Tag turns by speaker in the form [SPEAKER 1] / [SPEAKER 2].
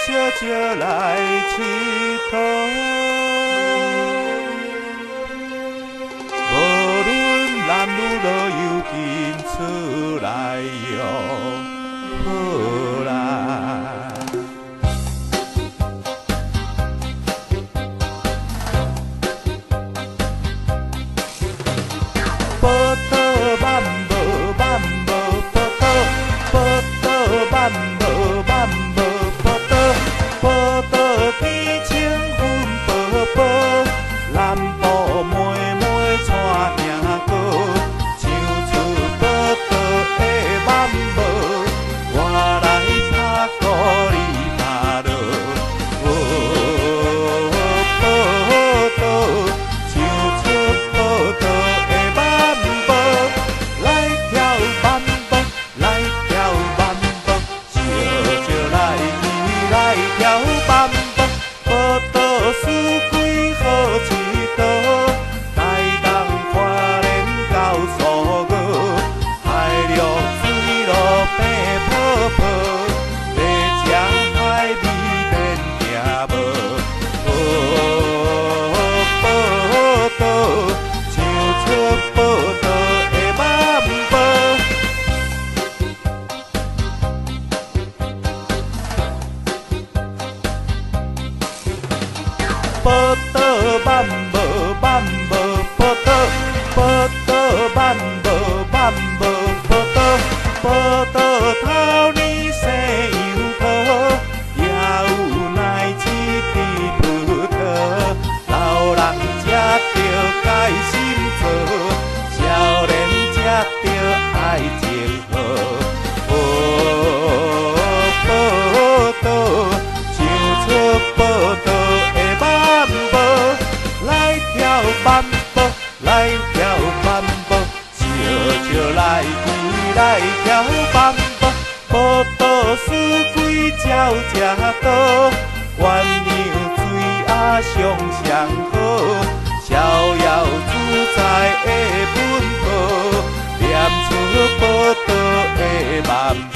[SPEAKER 1] 小姐来佚佗。无论男女老幼，紧出来哟，好啦。报道万无万无报道，报道万无万无报道，报道天青云薄薄，南部妹妹带行过，唱出报道的万无，我来拍鼓你拍锣，报道唱出报道。报道万无万无报道，报道万无万无报道，报道头年生油桃，也有耐吃甜葡萄，老人吃着该心做，少年吃着爱情好。报道唱出报道。万步来跳万步，笑笑来去来跳万步，报道四季鸟食多，鸳鸯水鸭上上好，逍遥自在的奔波，念出报道的万步。